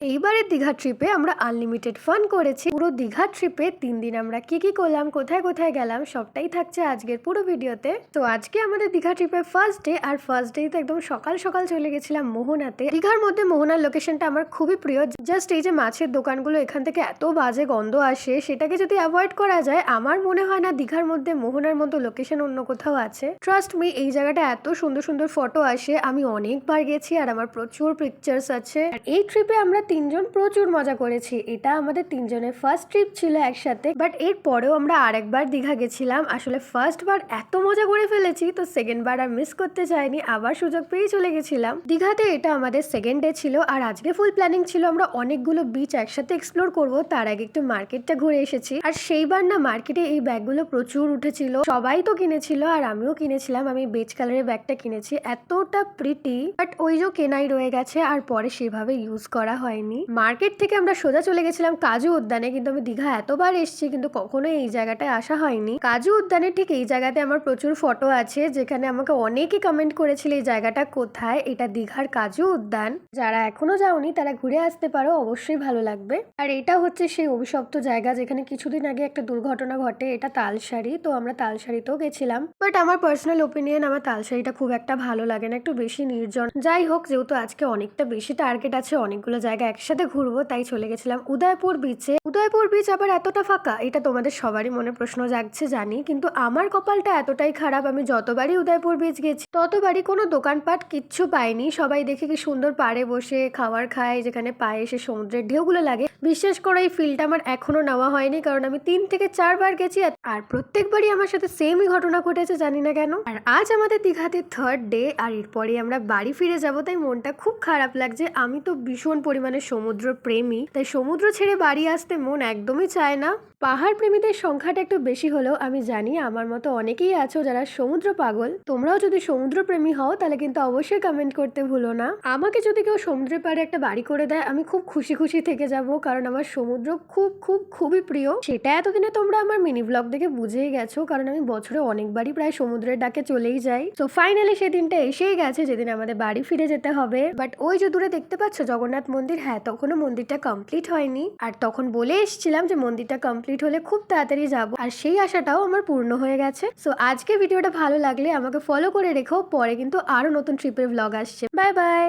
এইবারের দীঘা ট্রিপে আমরা আনলিমিটেড ফান করেছি। পুরো দীঘা ট্রিপে 3 দিন আমরা কি করলাম, কোথায় কোথায় গেলাম, সবটাই থাকছে আজকের পুরো ভিডিওতে। তো আজকে আমাদের দীঘা ট্রিপের ফার্স্ট ডে, আর ফার্স্ট ডে তো একদম সকাল সকাল চলে গেছিলাম মোহনাতে। দীঘার মধ্যে মোহনার লোকেশনটা আমার খুবই প্রিয়। জাস্ট এই যে মাছের দোকানগুলো, এখান থেকে এত বাজে গন্ধ আসে, সেটাকে যদি অ্যাভয়েড করা যায়, আমার মনে হয় না দীঘার মধ্যে মোহনার মতো লোকেশন অন্য কোথাও আছে। ট্রাস্ট মি, এই জায়গাটা এত সুন্দর সুন্দর ফটো আসে, আমি অনেকবার গেছি আর আমার প্রচুর পিকচার্স আছে। আর এই ট্রিপে আমরা 3 জন প্রচুর মজা করেছি। এটা আমাদের 3 জনের ফার্স্ট ট্রিপ ছিল একসাথে, বাট এর পরেও আমরা আরেকবার দীঘা গেছিলাম। আসলে ফার্স্ট বার এত মজা করে ফেলেছি, তো সেকেন্ড বার আর মিস করতে চাইনি, আবার সুযোগ পেয়ে চলে গেছিলাম দীঘাতে। এটা আমাদের সেকেন্ড ডে ছিল, আর আজকে ফুল প্ল্যানিং ছিল আমরা অনেকগুলো বিচ একসাথে এক্সপ্লোর করব। তার আগে একটু মার্কেটটা ঘুরে এসেছি, আর সেইবার না মার্কেটে এই ব্যাগগুলো প্রচুর উঠেছিল, সবাই তো কিনেছিল আর আমিও কিনেছিলাম। আমি বেজ কালারের ব্যাগটা কিনেছি, এতটা প্রিটি, বাট ওই যে কেনাই রয়ে গেছে আর পরে সেভাবে ইউজ করা হয়নি। মার্কেট থেকে আমরা সোজা চলে গেছিলাম কাজু উদ্যানে। কিন্তু আমি দীঘা এতবার এসেছি কিন্তু কখনো এই জায়গাটায় আসা হয়নি। কাজু উদ্যানের ঠিক এই জায়গাতে আমার প্রচুর ফটো আছে, যেখানে আমাকে অনেকে কমেন্ট করেছিল এই জায়গাটা কোথায়। এটা দীঘার কাজু উদ্যান, যারা এখনো যাওনি তারা ঘুরে আসতে পারো, অবশ্যই ভালো লাগবে। আর এটা হচ্ছে সেই অভিশপ্ত জায়গা যেখানে কিছুদিন আগে একটা দুর্ঘটনা ঘটে। এটা তালসারি, তো আমরা তালসারিতেও গেছিলাম, বাট আমার পার্সোনাল ওপিনিয়ন, আমার তালসারিটা খুব একটা ভালো লাগে না, একটু বেশি নির্জন। যাই হোক, যেহেতু আজকে অনেকটা বেশি টার্গেট আছে, অনেকগুলো জায়গা একসাথে ঘুরবো, তাই চলে গেছিলাম উদয়পুর বিচে। উদয়পুর বিচ আবার এতটা ফাঁকা, এটা তোমাদের সবারই মনে প্রশ্ন জাগছে জানি, কিন্তু আমার কপালটা এতটাই খারাপ, আমি যতবারই উদয়পুর বিচ গেছি ততবারই কোনো দোকানপাট কিচ্ছু পাইনি। সবাই দেখে কি সুন্দর পাড়ে বসে খাবার খায়, যেখানে পায়ে এসে সমুদ্রের ঢেউগুলো লাগে। বিশ্বাস করে এই ফিলটা আমার এখনো নেওয়া হয়নি, কারণ আমি 3 থেকে 4 বার গেছি, আর প্রত্যেকবারই আমার সাথে সেমই ঘটনা ঘটেছে, জানি না কেন। আর আজ আমাদের দীঘাতে থার্ড ডে, আর এরপরে আমরা বাড়ি ফিরে যাবো, তাই মনটা খুব খারাপ লাগছে। আমি তো ভীষণ পরিমাণে সমুদ্র প্রেমী, তাই সমুদ্র ছেড়ে বাড়ি আসতে মন একদমই চায় না। পাহাড় প্রেমীদের সংখ্যাটা একটু বেশি হলেও আমি জানি আমার মতো অনেকেই আছো যারা সমুদ্র পাগল। তোমরাও যদি সমুদ্র প্রেমী হও তাহলে কিন্তু অবশ্যই কমেন্ট করতে ভুলো না। আমাকে যদি কেউ সমুদ্রের পাড়ে একটা বাড়ি করে দেয়, আমি খুব খুশি খুশি থেকে যাব, কারণ আমার সমুদ্র খুবই প্রিয়। সেটা এতদিনে তোমরা আমার মিনি ব্লগ দেখে বুঝেই গেছো, কারণ আমি বছরে অনেকবারই প্রায় সমুদ্রের ডাকে চলেই যাই। তো ফাইনালি সেদিনটা এসেই গেছে যেদিন আমাদের বাড়ি ফিরে যেতে হবে। বাট ওই যে দূরে দেখতে পাচ্ছ জগন্নাথ মন্দির, হ্যাঁ তখনও মন্দিরটা কমপ্লিট হয়নি, আর তখন বলে এসেছিলাম যে মন্দিরটা কমপ্লিট হলে খুব তাড়াতাড়ি যাব, আর সেই আশাটাও আমার পূর্ণ হয়ে গেছে। সো আজকে ভিডিওটা ভালো লাগলে আমাকে ফলো করে রেখো, পরে কিন্তু আরো নতুন ট্রিপের ব্লগ আসছে। Bye bye.